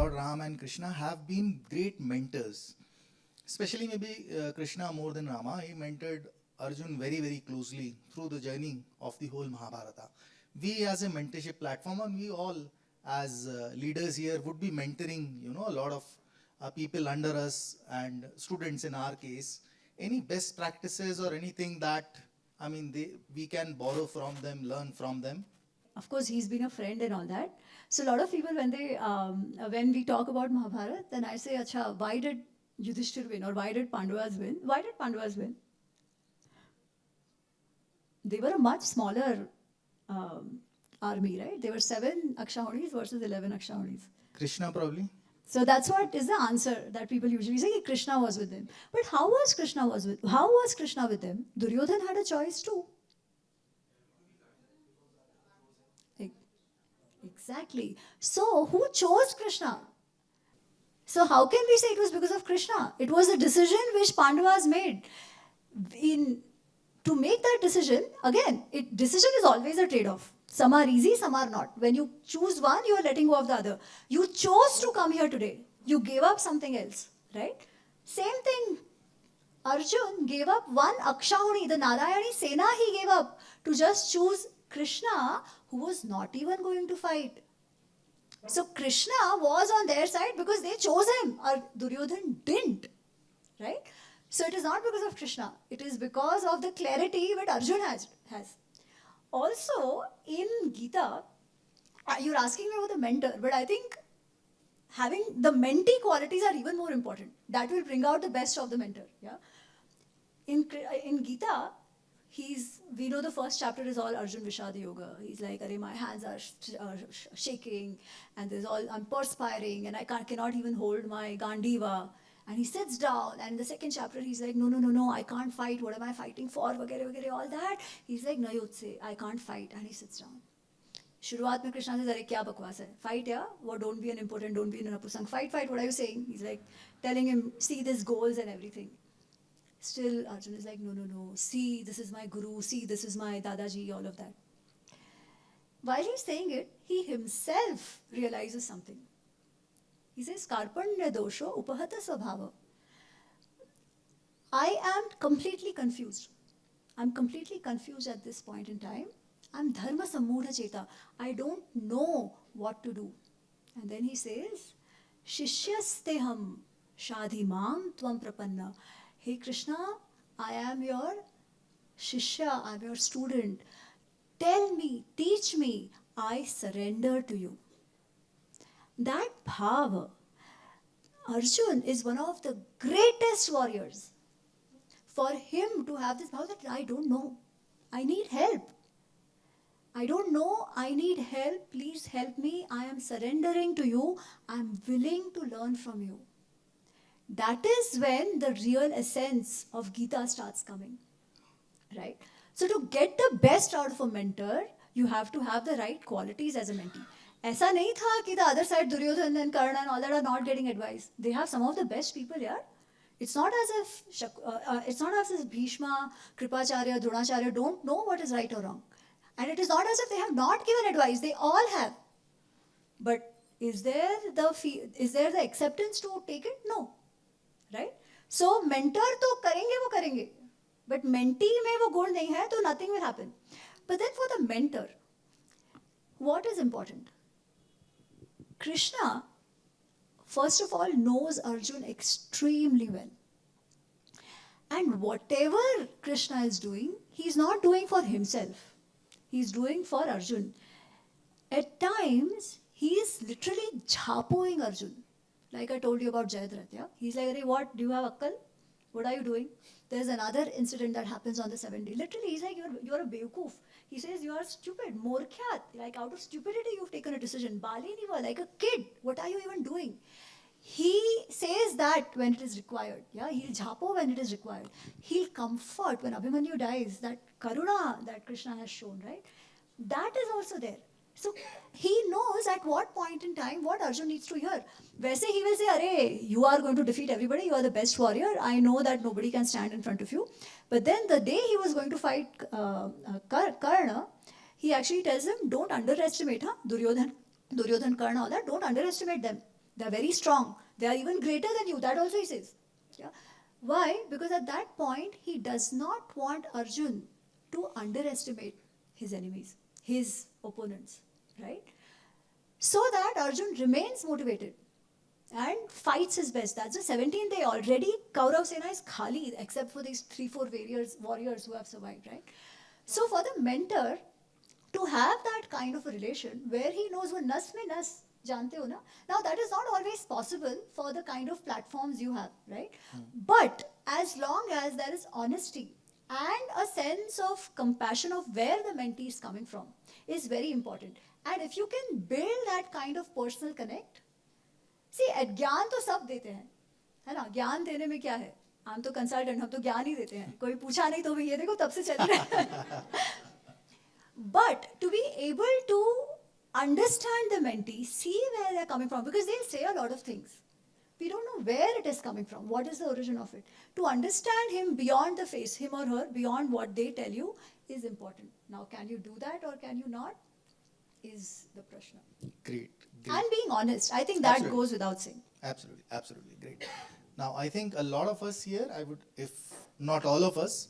Lord Ram and Krishna have been great mentors. Especially maybe Krishna more than Rama. He mentored Arjun very, very closely through the journey of the whole Mahabharata. We as a mentorship platform, and we all as leaders here would be mentoring, a lot of people under us and students in our case. Any best practices or anything that, we can borrow from them, learn from them? Of course, he's been a friend and all that. So a lot of people, when we talk about Mahabharata, then I say, "Acha, why did Yudhishthir win or why did Pandavas win? Why did Pandavas win? They were a much smaller army, right? They were 7 Akshahunis versus 11 Akshahunis. Krishna probably. So that's what is the answer that people usually say. Krishna was with them. But how was Krishna with them? Duryodhan had a choice too. Exactly. So who chose Krishna? So how can we say it was because of Krishna? It was a decision which Pandavas made. In to make that decision, again, decision is always a trade-off. Some are easy, some are not. When you choose one, you are letting go of the other. You chose to come here today. You gave up something else, right? Same thing. Arjun gave up one Akshahuni, the Narayani Sena he gave up to just choose Krishna, who was not even going to fight. So Krishna was on their side because they chose him, or Duryodhan didn't, right? So it is not because of Krishna. It is because of the clarity that Arjun has. Also, in Gita, you're asking me about the mentor, but I think having the mentee qualities are even more important. That will bring out the best of the mentor. Yeah. In Gita, we know the first chapter is all Arjun Vishad Yoga. He's like, "Arey, my hands are shaking, and there's all I'm perspiring, and I cannot even hold my Gandiva." And he sits down, and in the second chapter, he's like, "No, no, no, no, I can't fight. What am I fighting for? Vagere, vagere, all that." He's like, "Nayotse, I can't fight," and he sits down. शुरुआत में कृष्णा से अरे क्या बकवास है fight या वो don't be an important don't be an नपुसंग fight fight what are you saying he is like telling him see this goals and everything still Arjun is like, "No, no, no, see, this is my guru, see, this is my dadaji," all of that. While he's saying it, he himself realizes something. He says, "Karpanya dosho upahata svabhava." I am completely confused. I'm completely confused at this point in time. I'm dharma sammudha cheta. I don't know what to do. And then he says, "Shishyasteham shadhimam tvam prapanna." Hey Krishna, I am your shishya, I'm your student. Tell me, teach me, I surrender to you. That bhava, Arjun is one of the greatest warriors. For him to have this bhava that I don't know, I need help. I don't know, I need help, please help me, I am surrendering to you, I am willing to learn from you. That is when the real essence of Gita starts coming, right? So to get the best out of a mentor, you have to have the right qualities as a mentee. ऐसा नहीं था कि the other side Duryodhan and Karna and all that are not getting advice. They have some of the best people here. It's not as if Bhishma, Kripacharya, Dronacharya don't know what is right or wrong. And it is not as if they have not given advice. They all have. But is there the acceptance to take it? No. Right? So mentor तो करेंगे वो करेंगे. But mentee में वो गुण नहीं है तो nothing will happen. But then for the mentor, what is important? Krishna, first of all, knows Arjun extremely well. And whatever Krishna is doing, he's not doing for himself. He's doing for Arjun. At times, he is literally jhapoing Arjun. Like I told you about Jayadratha. Yeah? He's like, "Hey, what? Do you have akkal? What are you doing?" There's another incident that happens on the 7th day. Literally, he's like, you're a bewkoof. He says, "You are stupid. Morkhyat. Like out of stupidity, you've taken a decision. Baliniva, like a kid. What are you even doing?" He says that when it is required. Yeah, he'll jhapo when it is required. He'll comfort when Abhimanyu dies. That karuna that Krishna has shown, right? That is also there. So he knows at what point in time what Arjun needs to hear. वैसे he will say, "Arey, you are going to defeat everybody. You are the best warrior. I know that nobody can stand in front of you." But then the day he was going to fight Karna, he actually tells him, "Don't underestimate Duryodhan, Karna, all that. Don't underestimate them. They're very strong. They are even greater than you. That also he says. Yeah. Why? Because at that point, he does not want Arjun to underestimate his enemies, his opponents, right? So that Arjun remains motivated and fights his best. That's the 17th day. Already Kaurav Sena is khali, except for these 3-4 warriors who have survived, right? So for the mentor to have that kind of a relation where he knows वो नस में नस जानते हो ना. Now that is not always possible for the kind of platforms you have, right? But as long as there is honesty and a sense of compassion of where the mentee is coming from is very important. And if you can build that kind of personal connect, see, ज्ञान तो सब देते हैं, है ना? ज्ञान देने में क्या है? हम तो कंसल्टेंट, हम तो ज्ञान ही देते हैं. कोई पूछा नहीं तो भी ये देखो तब से चल रहा है. But to be able to understand the mentee, see where they're coming from, because they'll say a lot of things. We don't know where it is coming from, what is the origin of it. To understand him beyond the face, him or her, beyond what they tell you, is important. Now, can you do that or can you not? Is the prashna. Great. And being honest, I think that Absolutely. goes without saying. Absolutely, absolutely, great. Now, I think a lot of us here, I would, if not all of us,